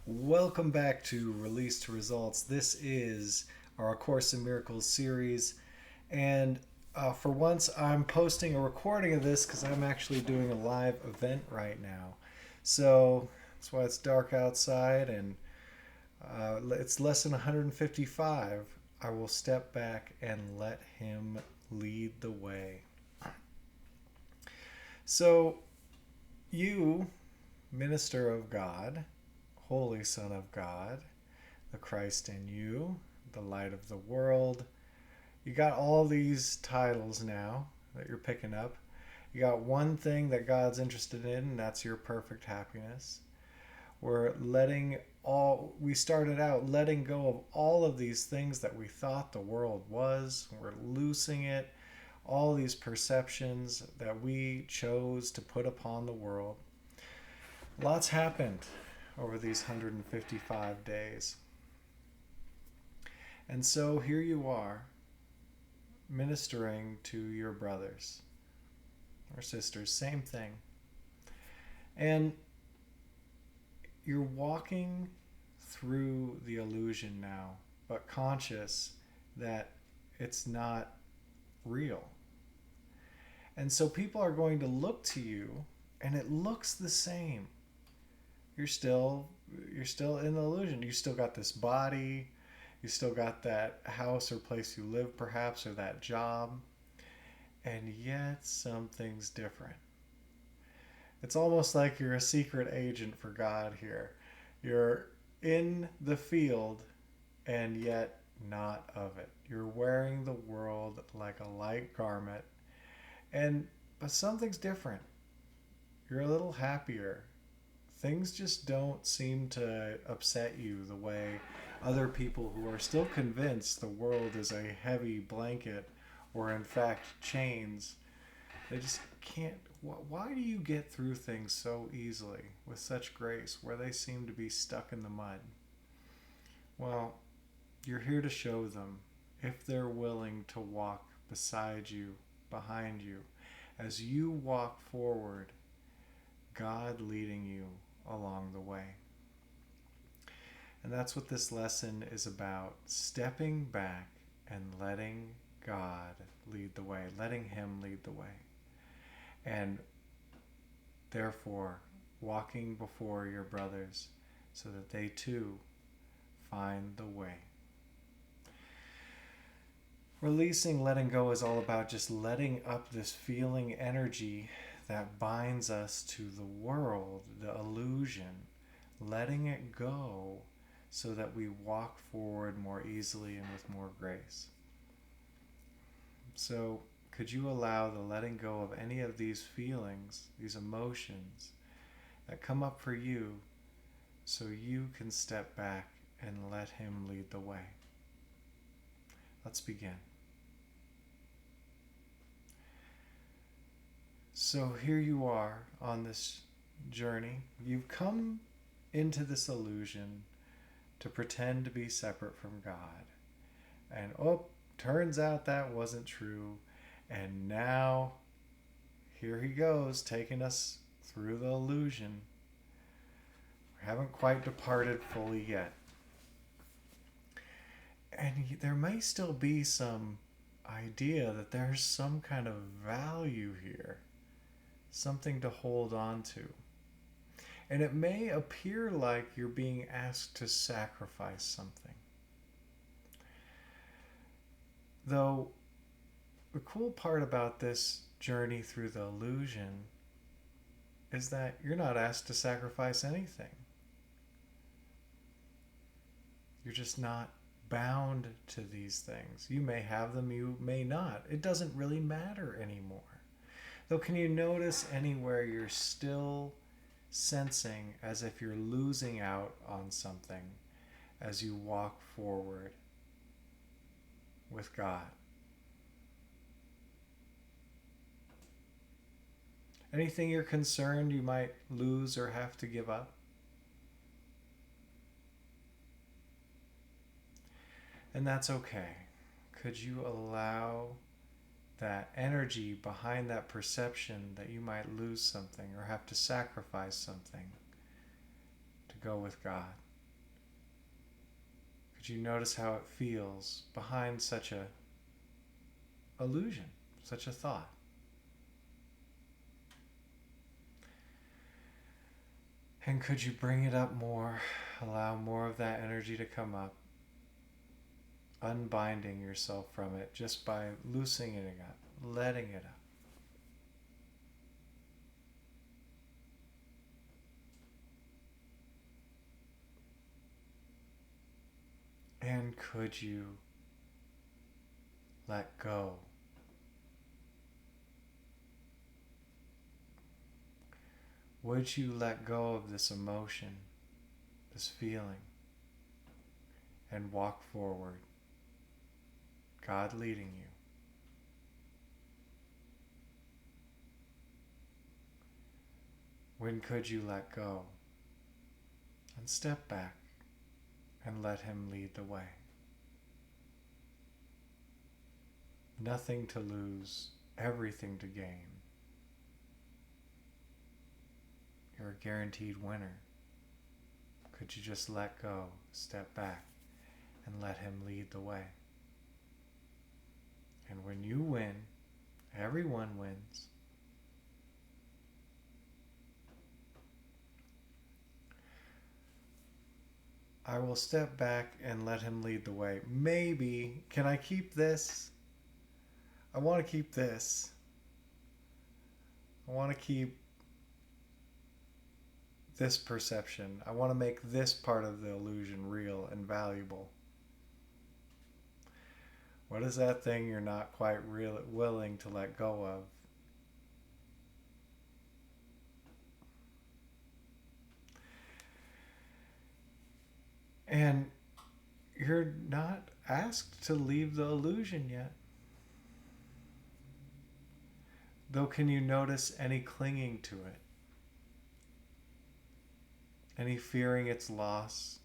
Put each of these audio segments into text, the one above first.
Welcome back to Release to Results. This is our Course in Miracles series, and for once, I'm posting a recording of this because I'm actually doing a live event right now. So that's why it's dark outside, and it's lesson 155. I will step back and let Him lead the way. So, you, minister of God, Holy Son of God, the Christ in you, the light of the world. You got all these titles now that you're picking up. You got one thing that God's interested in, and that's your perfect happiness. We started out letting go of all of these things that we thought the world was. We're loosing it, all these perceptions that we chose to put upon the world. Lots happened over these 155 days. And so here you are, ministering to your brothers or sisters, same thing. And you're walking through the illusion now, but conscious that it's not real. And so people are going to look to you, and it looks the same. You're still in the illusion. You still got this body, you still got that house or place you live perhaps, or that job, and yet something's different. It's almost like you're a secret agent for God here. You're in the field and yet not of it. You're wearing the world like a light garment, but something's different. You're a little happier. Things just don't seem to upset you the way other people who are still convinced the world is a heavy blanket or in fact chains. They just can't. Why do you get through things so easily with such grace where they seem to be stuck in the mud? Well, you're here to show them, if they're willing to walk beside you, behind you, as you walk forward, God leading you along the way. And that's what this lesson is about, stepping back and letting God lead the way, letting Him lead the way. And therefore, walking before your brothers so that they too find the way. Releasing, letting go is all about just letting up this feeling energy that binds us to the world, the illusion, letting it go so that we walk forward more easily and with more grace. So, could you allow the letting go of any of these feelings, these emotions that come up for you, so you can step back and let Him lead the way? Let's begin. So here you are on this journey. You've come into this illusion to pretend to be separate from God. And turns out that wasn't true. And now, here He goes, taking us through the illusion. We haven't quite departed fully yet. And there may still be some idea that there's some kind of value here, something to hold on to. And it may appear like you're being asked to sacrifice something. Though the cool part about this journey through the illusion is that you're not asked to sacrifice anything. You're just not bound to these things. You may have them, you may not. It doesn't really matter anymore. Though, can you notice anywhere you're still sensing as if you're losing out on something as you walk forward with God? Anything you're concerned you might lose or have to give up? And that's okay. Could you allow that energy behind that perception that you might lose something or have to sacrifice something to go with God? Could you notice how it feels behind such a illusion, such a thought? And could you bring it up more, allow more of that energy to come up, unbinding yourself from it just by loosening it up, letting it up. And could you let go? Would you let go of this emotion, this feeling, and walk forward, God leading you? When could you let go and step back and let Him lead the way? Nothing to lose, everything to gain. You're a guaranteed winner. Could you just let go, step back, and let Him lead the way? And when you win, everyone wins. I will step back and let Him lead the way. Maybe, can I keep this? I want to keep this. I want to keep this perception. I want to make this part of the illusion real and valuable. What is that thing you're not quite willing to let go of? And you're not asked to leave the illusion yet. Though, can you notice any clinging to it? Any fearing its loss?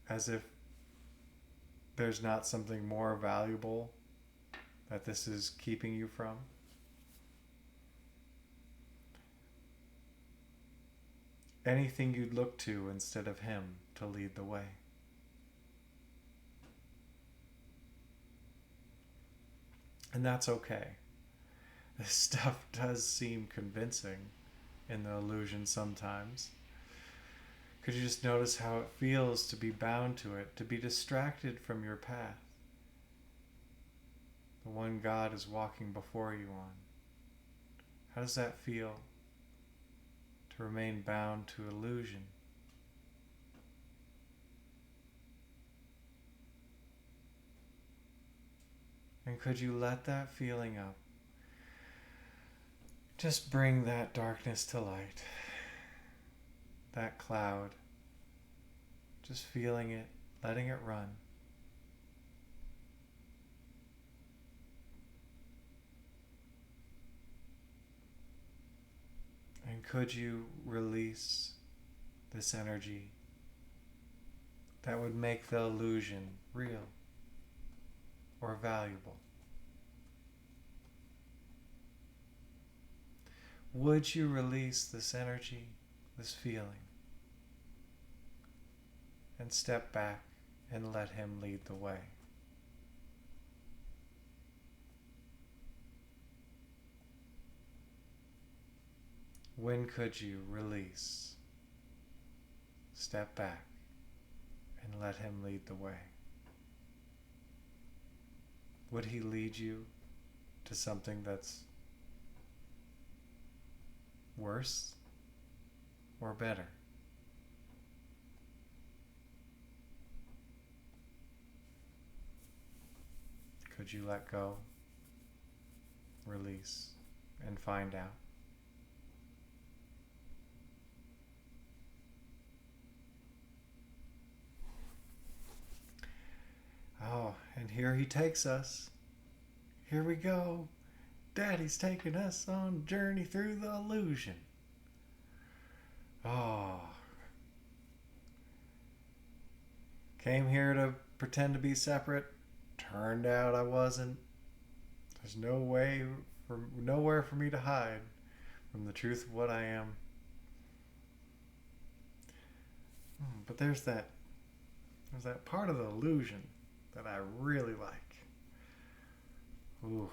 As if there's not something more valuable that this is keeping you from? Anything you'd look to instead of Him to lead the way. And that's okay. This stuff does seem convincing in the illusion sometimes. Could you just notice how it feels to be bound to it, to be distracted from your path? The one God is walking before you on. How does that feel? To remain bound to illusion. And could you let that feeling up? Just bring that darkness to light. That cloud. Just feeling it, letting it run. And could you release this energy that would make the illusion real or valuable? Would you release this energy, this feeling, and step back and let Him lead the way? When could you release, step back, and let Him lead the way? Would He lead you to something that's worse or better? Could you let go, release, and find out? Oh, and here He takes us. Here we go. Daddy's taking us on a journey through the illusion. Oh. Came here to pretend to be separate. Turned out I wasn't. There's nowhere for me to hide from the truth of what I am. But there's that There's that part of the illusion that I really like. Ooh.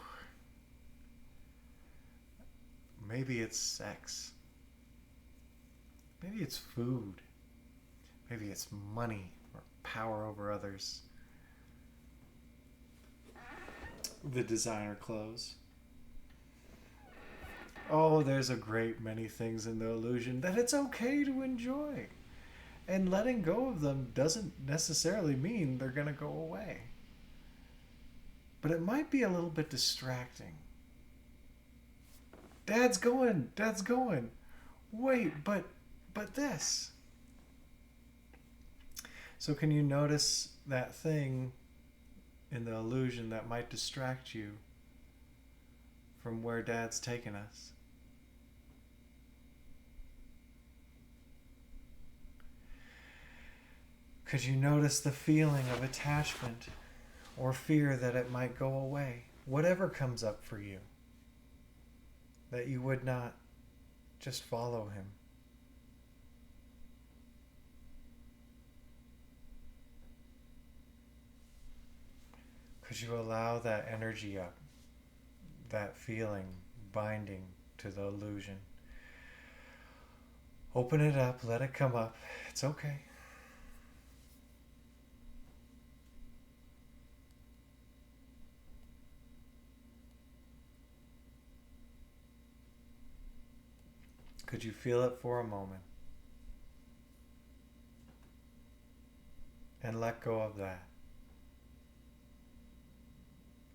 Maybe it's sex. Maybe it's food. Maybe it's money or power over others. The designer clothes. Oh, there's a great many things in the illusion that it's okay to enjoy. And letting go of them doesn't necessarily mean they're going to go away. But it might be a little bit distracting. Dad's going. Dad's going. Wait, but this. So can you notice that thing in the illusion that might distract you from where Dad's taken us? Could you notice the feeling of attachment or fear that it might go away? Whatever comes up for you, that you would not just follow him. Could you allow that energy up, that feeling binding to the illusion? Open it up, let it come up. It's okay. Could you feel it for a moment? And let go of that.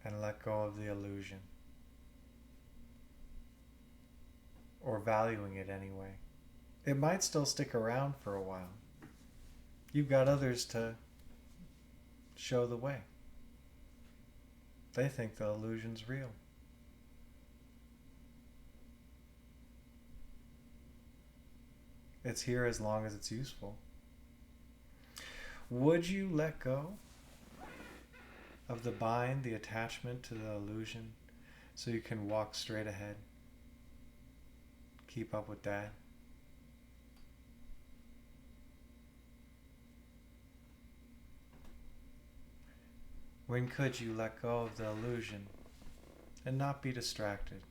And let go of the illusion. Or valuing it anyway. It might still stick around for a while. You've got others to show the way. They think the illusion's real. It's here as long as it's useful. Would you let go of the bind, the attachment to the illusion, so you can walk straight ahead? Keep up with Dad? When could you let go of the illusion and not be distracted?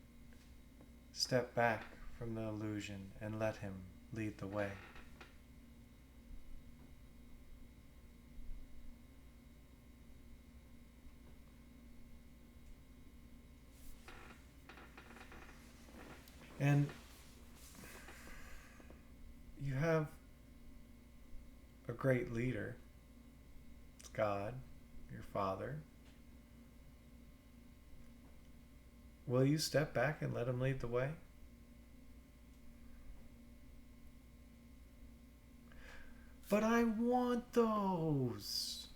Step back from the illusion and let him lead the way. And you have a great leader. It's God, your Father. Will you step back and let him lead the way? But I want those.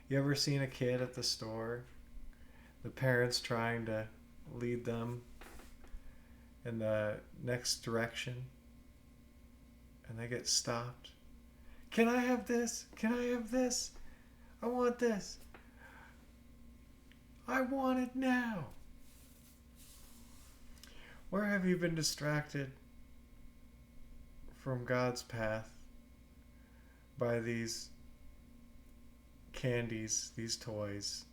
You ever seen a kid at the store? The parents trying to lead them in the next direction, and they get stopped. Can I have this? Can I have this? I want this. I want it now. Where have you been distracted from God's path by these candies, these toys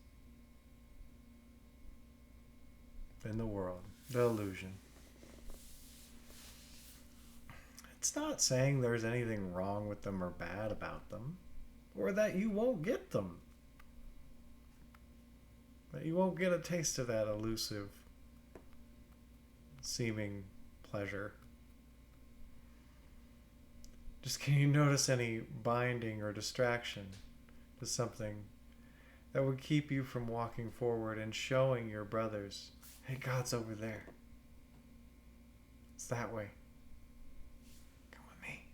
in the world, the illusion? It's not saying there's anything wrong with them or bad about them, or that you won't get them, that you won't get a taste of that elusive seeming pleasure. Just can you notice any binding or distraction to something that would keep you from walking forward and showing your brothers, hey, God's over there. It's that way. Come with me.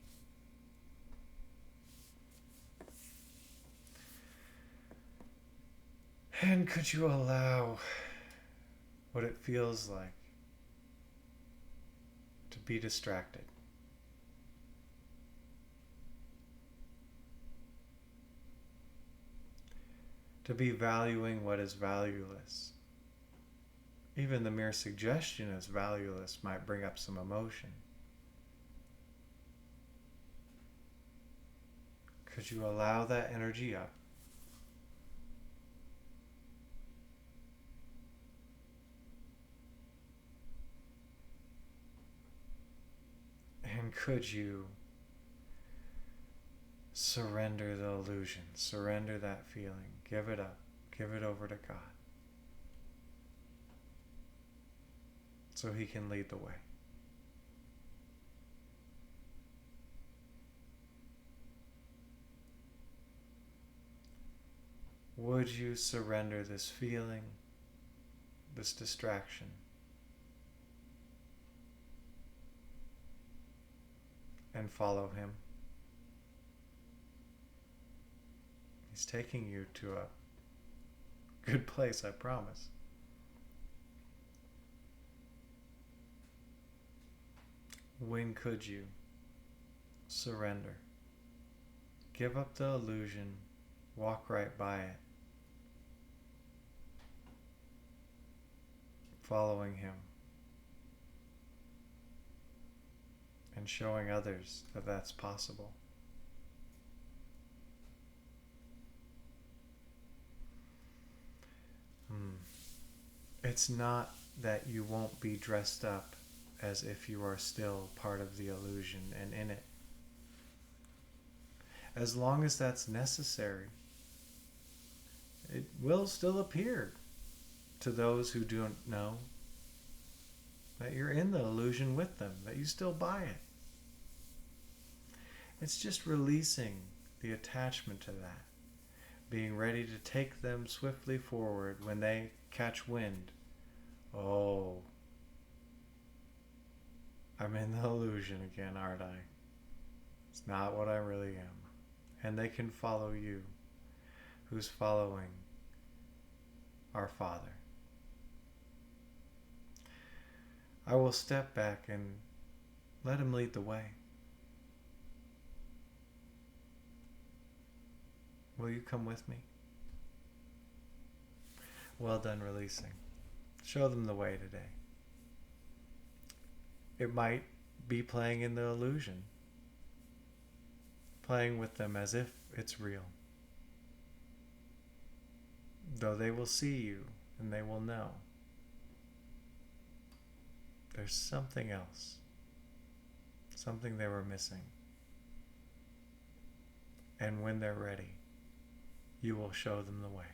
And could you allow what it feels like to be distracted? To be valuing what is valueless. Even the mere suggestion is valueless might bring up some emotion. Could you allow that energy up? And could you surrender the illusion, surrender that feeling, give it up, give it over to God, so He can lead the way. Would you surrender this feeling, this distraction, and follow Him? He's taking you to a good place, I promise. When could you surrender? Give up the illusion, walk right by it, following Him, and showing others that that's possible. It's not that you won't be dressed up as if you are still part of the illusion and in it. As long as that's necessary, it will still appear to those who don't know that you're in the illusion with them, that you still buy it. It's just releasing the attachment to that, being ready to take them swiftly forward when they catch wind. Oh, I'm in the illusion again, aren't I? It's not what I really am. And they can follow you, who's following our Father. I will step back and let Him lead the way. Will you come with me? Well done releasing. Show them the way today. It might be playing in the illusion, playing with them as if it's real. Though they will see you and they will know there's something else, something they were missing. And when they're ready, you will show them the way.